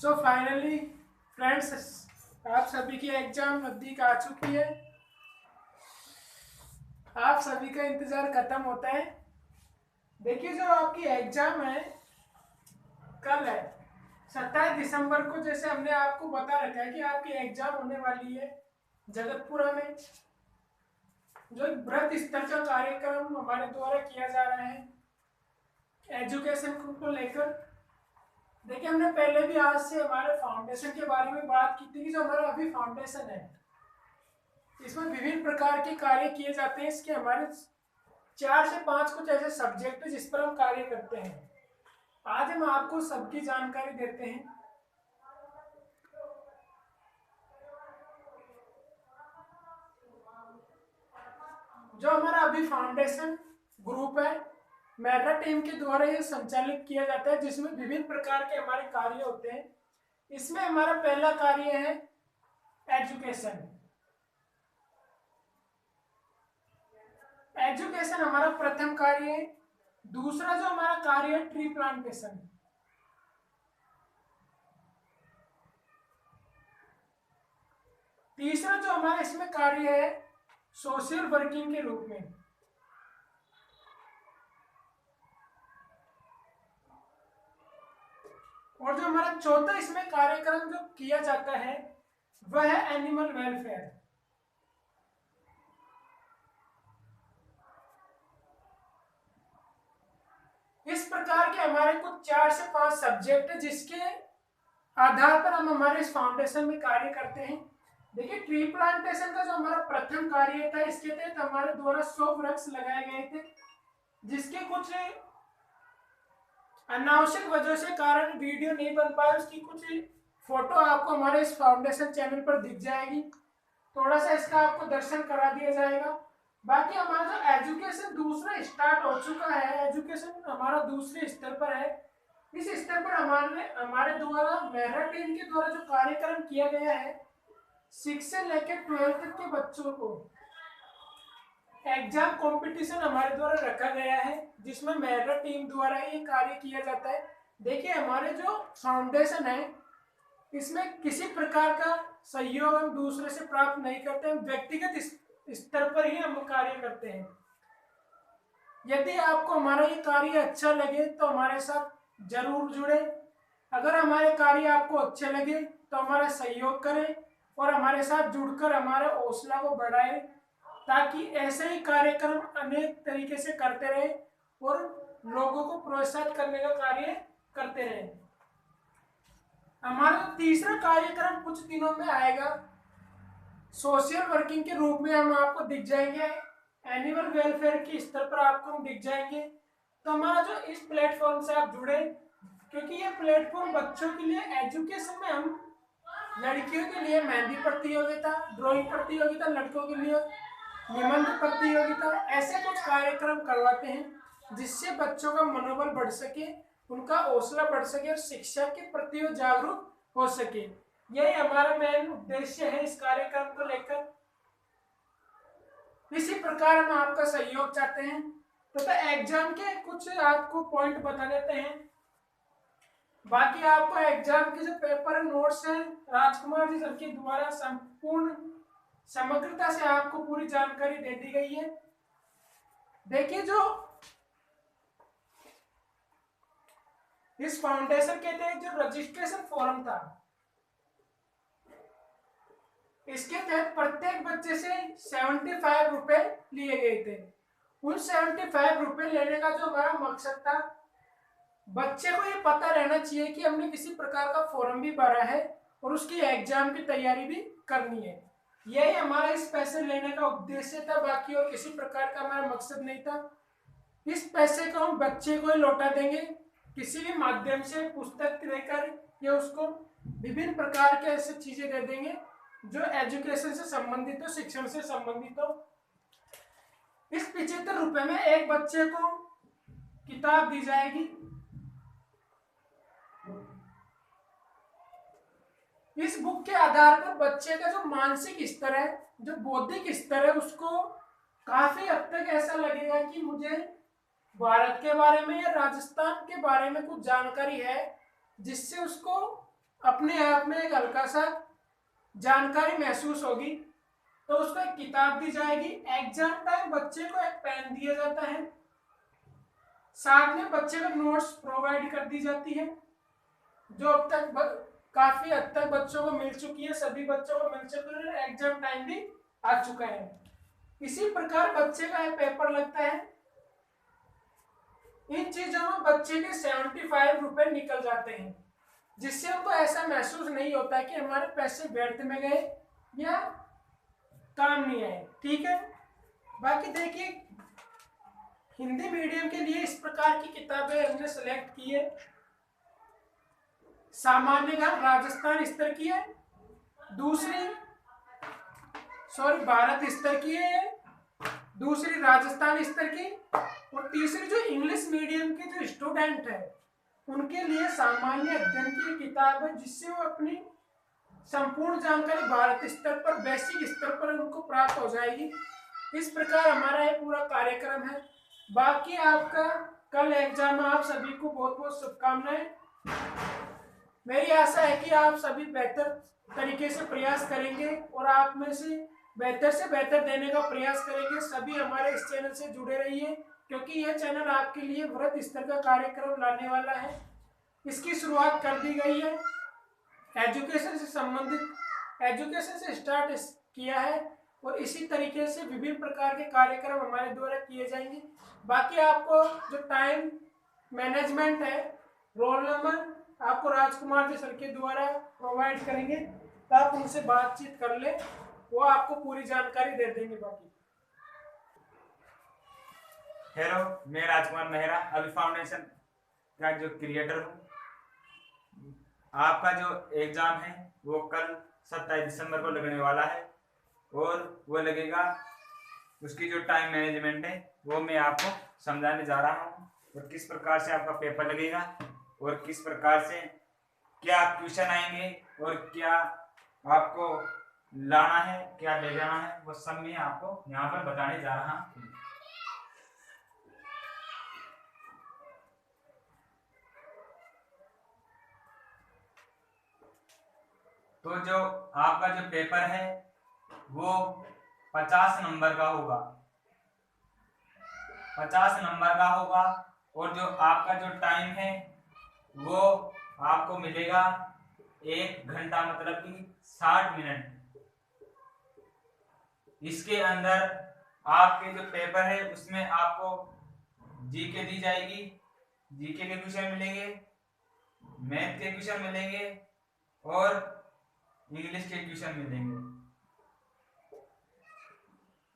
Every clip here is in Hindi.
सो फाइनली फ्रेंड्स, आप सभी की एग्जाम नज़दीक आ चुकी है। आप सभी का इंतज़ार ख़त्म होता है। देखिए, जो आपकी एग्जाम है कल है 27 दिसंबर को। जैसे हमने आपको बता रखा है कि आपकी एग्जाम होने वाली है जगतपुरा में। जो एक बृहद स्तर का कार्यक्रम हमारे द्वारा किया जा रहा है एजुकेशन को लेकर। देखिए, हमने पहले भी आज से हमारे फाउंडेशन के बारे में बात की थी कि जो हमारा अभी फाउंडेशन है इसमें विभिन्न प्रकार के कार्य किए जाते हैं। इसके हमारे 4 से 5 कुछ ऐसे सब्जेक्ट है जिस पर हम कार्य करते हैं। आज हम आपको सबकी जानकारी देते हैं। जो हमारा अभी फाउंडेशन ग्रुप है मेटा टीम के द्वारा ये संचालित किया जाता है, जिसमें विभिन्न प्रकार के हमारे कार्य होते हैं। इसमें हमारा पहला कार्य है एजुकेशन। एजुकेशन हमारा प्रथम कार्य है। दूसरा जो हमारा कार्य है ट्री प्लांटेशन। तीसरा जो हमारा इसमें कार्य है सोशल वर्किंग के रूप में। और जो हमारा चौथा इसमें कार्यक्रम जो किया जाता है वह है एनिमल वेलफेयर। इस प्रकार के हमारे कुछ 4 से 5 सब्जेक्ट है जिसके आधार पर हम हमारे इस फाउंडेशन में कार्य करते हैं। देखिए, ट्री प्लांटेशन का जो हमारा प्रथम कार्य था, इसके तहत हमारे द्वारा 100 वृक्ष लगाए गए थे, जिसके कुछ अनावश्यक वजह से कारण वीडियो नहीं बन पाया। उसकी कुछ फोटो आपको हमारे इस फाउंडेशन चैनल पर दिख जाएगी। थोड़ा सा इसका आपको दर्शन करा दिया जाएगा। बाकी हमारा जो एजुकेशन दूसरा स्टार्ट हो चुका है, एजुकेशन हमारा दूसरे स्तर पर है। इस स्तर पर हमारे द्वारा मेरा टीम के द्वारा जो कार्यक्रम किया गया है 6 से लेकर 12 तक के बच्चों को एग्जाम कंपटीशन हमारे द्वारा रखा गया है, जिसमें मेरा टीम द्वारा ये कार्य किया जाता है। देखिए, हमारे जो फाउंडेशन है इसमें किसी प्रकार का सहयोग हम दूसरे से प्राप्त नहीं करते हैं। व्यक्तिगत स्तर पर ही हम कार्य करते हैं। यदि आपको हमारा ये कार्य अच्छा लगे तो हमारे साथ जरूर जुड़े। अगर हमारे कार्य आपको अच्छे लगे तो हमारा सहयोग करें और हमारे साथ जुड़कर हमारे हौसला को बढ़ाएं, ताकि ऐसे ही कार्यक्रम अनेक तरीके से करते रहे और लोगों को प्रोत्साहित करने का कार्य करते रहे। हमारा तीसरा कार्यक्रम कुछ दिनों में आएगा सोशल वर्किंग के रूप में। हम आपको दिख जाएंगे एनिमल वेलफेयर के स्तर पर आपको हम दिख जाएंगे। तो हमारा जो इस प्लेटफॉर्म से आप जुड़े, क्योंकि ये प्लेटफॉर्म बच्चों के लिए एजुकेशन में हम लड़कियों के लिए मेहंदी प्रतियोगिता, ड्राइंग प्रतियोगिता, लड़कों के लिए निबंध प्रतियोगिता, ऐसे कुछ कार्यक्रम करवाते हैं जिससे बच्चों का मनोबल बढ़ सके, उनका हौसला बढ़ सके और शिक्षा के प्रति जागरूक हो सके। यही हमारा मेन उद्देश्य है इस कार्यक्रम को लेकर। इसी प्रकार हम आपका सहयोग चाहते हैं। तो एग्जाम के कुछ आपको पॉइंट बता देते हैं। बाकी आपको एग्जाम के जो पेपर नोट्स हैं राजकुमार जी सर के द्वारा संपूर्ण समग्रता से आपको पूरी जानकारी दे दी गई है। देखिए, जो इस फाउंडेशन के तहत जो रजिस्ट्रेशन फॉर्म था, इसके तहत प्रत्येक बच्चे से 75 रुपए लिए गए थे। उन 75 रुपए लेने का जो हमारा मकसद था, बच्चे को ये पता रहना चाहिए कि हमने किसी प्रकार का फॉर्म भी भरा है और उसकी एग्जाम की तैयारी भी करनी है। यही हमारा इस पैसे लेने का उद्देश्य था, बाकी और किसी प्रकार का हमारा मकसद नहीं था। इस पैसे को हम बच्चे को ही लौटा देंगे किसी भी माध्यम से, पुस्तक देकर या उसको विभिन्न प्रकार के ऐसे चीजें दे देंगे जो एजुकेशन से संबंधित हो, शिक्षण से संबंधित हो। इस 75 रुपए में एक बच्चे को किताब दी जाएगी। इस बुक के आधार पर बच्चे का जो मानसिक स्तर है, जो बौद्धिक स्तर है, उसको काफी हद तक ऐसा लगेगा कि मुझे भारत के बारे में या राजस्थान के बारे में कुछ जानकारी है, जिससे उसको अपने आप में एक हल्का सा जानकारी महसूस होगी, तो उसको एक किताब दी जाएगी। एग्जाम टाइम बच्चे को एक पेन दिया जाता है, साथ में बच्चे को नोट्स प्रोवाइड कर दी जाती है, जो अब तक काफी हद तक बच्चों को मिल चुकी है, सभी बच्चों को मिल चुकी है, एग्जाम टाइम भी आ चुका है। इसी प्रकार बच्चे का एक पेपर लगता है। इन चीजों में बच्चे के 75 रुपए निकल जाते हैं, जिससे उनको ऐसा महसूस नहीं होता कि हमारे पैसे व्यर्थ में गए या काम नहीं आए। ठीक है, बाकी देखिए हिंदी मीडियम के लिए इस प्रकार की किताबें हमने सेलेक्ट की है। सामान्य ज्ञान राजस्थान स्तर की है, दूसरी भारत स्तर की है, दूसरी राजस्थान स्तर की, और तीसरी जो इंग्लिश मीडियम के जो स्टूडेंट है उनके लिए सामान्य अध्ययन की किताब है, जिससे वो अपनी संपूर्ण जानकारी भारत स्तर पर, बेसिक स्तर पर उनको प्राप्त हो जाएगी। इस प्रकार हमारा ये पूरा कार्यक्रम है। बाकी आपका कल एग्जाम है, आप सभी को बहुत बहुत शुभकामनाएं। मेरी आशा है कि आप सभी बेहतर तरीके से प्रयास करेंगे और आप में से बेहतर देने का प्रयास करेंगे। सभी हमारे इस चैनल से जुड़े रहिए, क्योंकि यह चैनल आपके लिए वृहद स्तर का कार्यक्रम लाने वाला है। इसकी शुरुआत कर दी गई है, एजुकेशन से संबंधित एजुकेशन से स्टार्ट किया है, और इसी तरीके से विभिन्न प्रकार के कार्यक्रम हमारे द्वारा किए जाएंगे। बाकी आपको जो टाइम मैनेजमेंट है, रोल नंबर आपको राजकुमार जी सर के द्वारा प्रोवाइड करेंगे, तो आप उनसे बातचीत कर ले, वो आपको पूरी जानकारी दे देंगे। बाकी हेलो, मैं राजकुमार मेहरा अभी फाउंडेशन का जो क्रिएटर हूँ। आपका जो एग्जाम है वो कल 27 दिसंबर को लगने वाला है, और वो लगेगा, उसकी जो टाइम मैनेजमेंट है वो मैं आपको समझाने जा रहा हूँ, और किस प्रकार से आपका पेपर लगेगा, और किस प्रकार से क्या क्वेश्चन आएंगे, और क्या आपको लाना है, क्या ले जाना है, वो सब मैं आपको यहाँ पर बताने जा रहा हूँ। तो जो आपका जो पेपर है वो 50 नंबर का होगा, 50 नंबर का होगा, और जो आपका जो टाइम है वो आपको मिलेगा 1 घंटा, मतलब कि 60 मिनट। इसके अंदर आपके जो पेपर है उसमें आपको जीके दी जाएगी, जीके के क्वेश्चन मिलेंगे, मैथ के क्वेश्चन मिलेंगे, और इंग्लिश के क्वेश्चन मिलेंगे।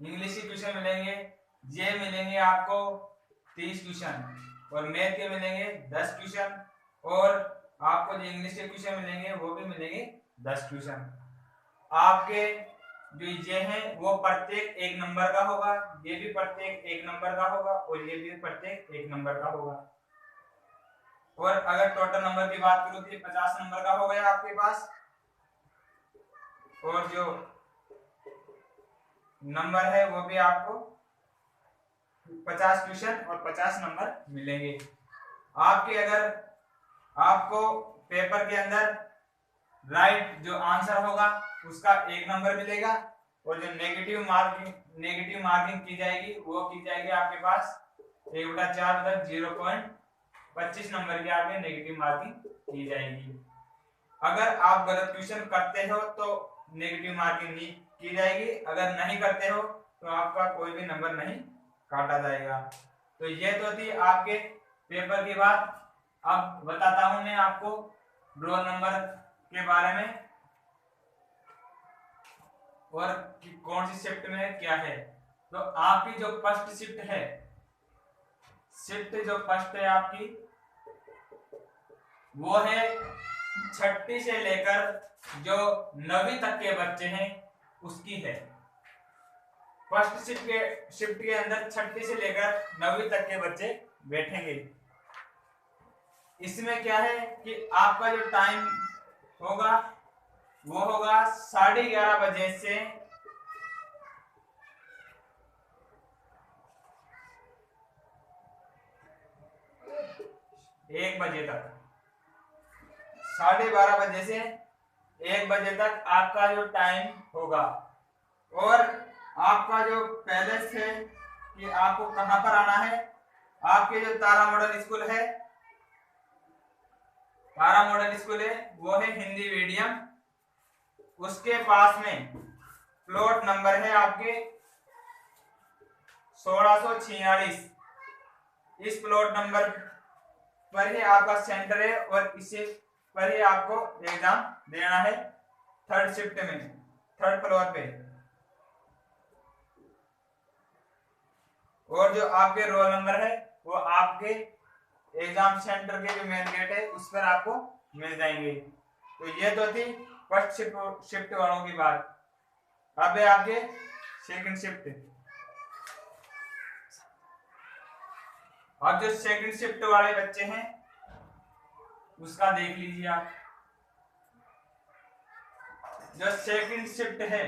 इंग्लिश के क्वेश्चन मिलेंगे, ये मिलेंगे आपको 30 क्वेश्चन, और मैथ के मिलेंगे 10 क्वेश्चन, और आपको जो इंग्लिश के क्वेश्चन मिलेंगे वो भी मिलेंगे 10 क्वेश्चन। आपके जो ये है वो प्रत्येक 1 नंबर का होगा, ये भी प्रत्येक 1 नंबर का होगा, और ये भी प्रत्येक 1 नंबर का होगा। और अगर टोटल नंबर की बात करूं तो 50 नंबर का हो गया आपके पास, और जो नंबर है वो भी आपको 50 क्वेश्चन और 50 नंबर मिलेंगे। आपके अगर आपको पेपर के अंदर राइट जो आंसर होगा उसका 1 नंबर मिलेगा, और जो नेगेटिव मार्किंग की जाएगी वो की जाएगी आपके पास 1/4 मतलब 0.25 नंबर की आपके नेगेटिव मार्किंग की जाएगी। अगर आप गलत क्वेश्चन करते हो तो नेगेटिव मार्किंग नहीं की जाएगी, अगर नहीं करते हो तो आपका कोई भी नंबर नहीं काटा जाएगा। तो ये तो थी आपके पेपर की बात। अब बताता हूं मैं आपको रोल नंबर के बारे में, और कि कौन सी शिफ्ट में क्या है। तो आपकी जो फर्स्ट शिफ्ट है, जो फर्स्ट है आपकी वो है 6ठी से लेकर जो 9वीं तक के बच्चे हैं उसकी है। फर्स्ट शिफ्ट के अंदर 6ठी से लेकर 9वीं तक के बच्चे बैठेंगे। इसमें क्या है कि आपका जो टाइम होगा वो होगा 11:30 बजे से 1 बजे तक। 12:30 बजे से 1 बजे तक आपका जो टाइम होगा। और आपका जो पैलेस है कि आपको कहां पर आना है, आपके जो तारा मॉडल स्कूल है, तारा मॉडल स्कूल है वो है हिंदी मीडियम, उसके पास में प्लॉट नंबर है आपके 1646। इस प्लॉट नंबर पर ही आपका सेंटर है और इसे पर ही आपको एग्जाम देना है, थर्ड शिफ्ट में, थर्ड फ्लोर पे। और जो आपके रोल नंबर है वो आपके एग्जाम सेंटर के जो मेन गेट है उस पर आपको मिल जाएंगे। तो ये तो थी फर्स्ट शिफ्ट वालों की बात। अब है आपके सेकंड शिफ्ट। अब जो सेकंड शिफ्ट वाले बच्चे हैं उसका देख लीजिए आप। जो सेकंड शिफ्ट है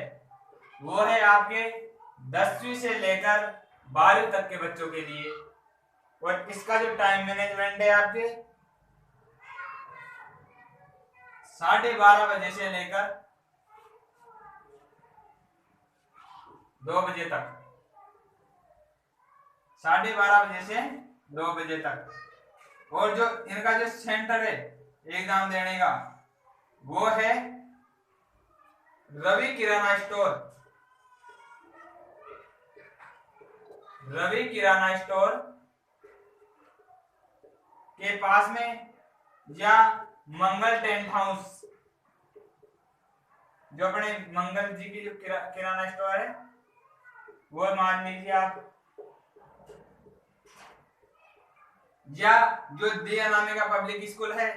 वो है आपके 10वीं से लेकर 12वीं तक के बच्चों के लिए। और इसका जो टाइम मैनेजमेंट है आपके 12:30 बजे से लेकर 2 बजे तक, 12:30 बजे से 2 बजे तक। और जो इनका जो सेंटर है एग्जाम देने का वो है रवि किराना स्टोर। रवि किराना स्टोर के पास में, या मंगल टेंट हाउस, जो अपने मंगल जी की जो किराना स्टोर है वो मान लीजिए आप, या जो दिया नामे का पब्लिक स्कूल है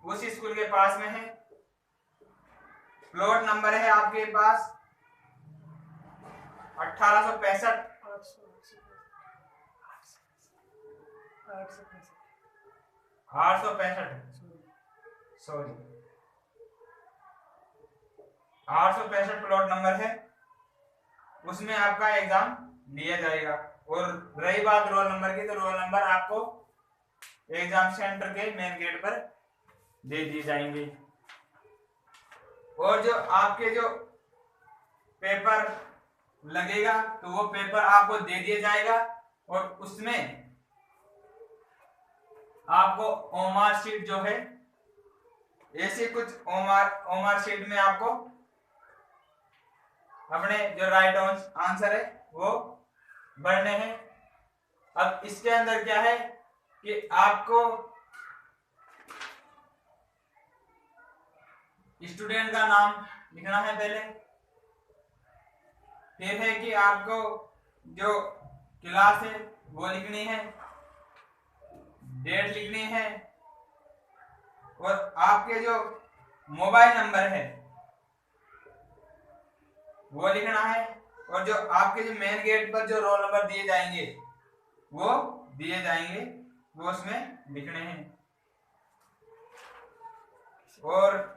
उस स्कूल के पास में है। प्लॉट नंबर है आपके पास 1865, 865, सॉरी 865 प्लॉट नंबर है, उसमें आपका एग्जाम लिया जाएगा। और रही बात रोल नंबर की, तो रोल नंबर आपको एग्जाम सेंटर के मेन गेट पर दे दिए जाएंगे। और जो आपके जो पेपर लगेगा तो वो पेपर आपको दे दिया जाएगा और उसमें आपको ओमार शीट जो है, ऐसे कुछ ओमार शीट में आपको अपने जो राइट आंसर है वो भरने हैं। अब इसके अंदर क्या है कि आपको स्टूडेंट का नाम लिखना है पहले, फिर है कि आपको जो क्लास है वो लिखनी है, डेट लिखनी है, और आपके जो मोबाइल नंबर है वो लिखना है, और जो आपके जो मेन गेट पर जो रोल नंबर दिए जाएंगे वो दिए जाएंगे, वो उसमें लिखने हैं। और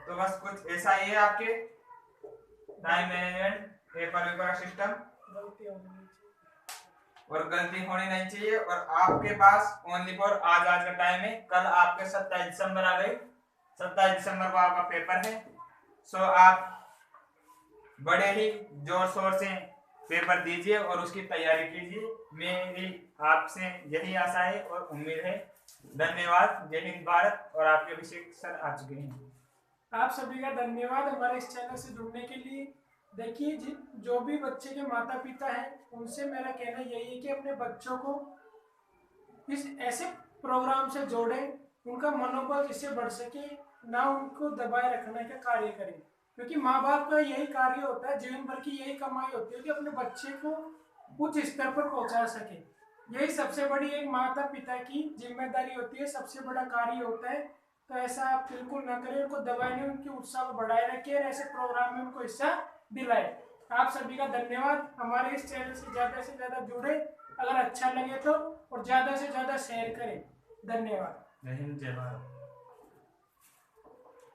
तो बस कुछ ऐसा ही है आपके टाइम मैनेजमेंट, पेपर का सिस्टम। और गलती होनी नहीं चाहिए। और आपके पास ओनली फॉर आज का टाइम है, कल आपके 27 दिसंबर आ गई, 27 दिसंबर को आपका पेपर है। सो आप बड़े ही जोर शोर से पेपर दीजिए और उसकी तैयारी कीजिए। मेरी आपसे यही आशा है और उम्मीद है। धन्यवाद। जय हिंद भारत। और आपके अभिषेक सर आ चुके हैं। आप सभी का धन्यवाद हमारे इस चैनल से जुड़ने के लिए। देखिए जो भी बच्चे के माता पिता हैं उनसे मेरा कहना यही है कि अपने बच्चों को इस ऐसे प्रोग्राम से जोड़ें, उनका मनोबल इससे बढ़ सके, ना उनको दबाए रखने का कार्य करें। क्योंकि माँ बाप का यही कार्य होता है, जीवन भर की यही कमाई होती है कि अपने बच्चे को उच्च स्तर पर पहुंचा सके। यही सबसे बड़ी एक माता पिता की जिम्मेदारी होती है, सबसे बड़ा कार्य होता है। तो ऐसा आप बिल्कुल ना करें, उनको दबाए नहीं, उनके उत्साह को बढ़ाए रखिए और ऐसे प्रोग्राम में उनको हिस्सा दिलाए। आप सभी का धन्यवाद। हमारे इस चैनल से ज़्यादा जुड़े, अगर अच्छा लगे तो, और ज़्यादा से ज़्यादा शेयर करें। धन्यवाद। जय हिंद, जय भारत।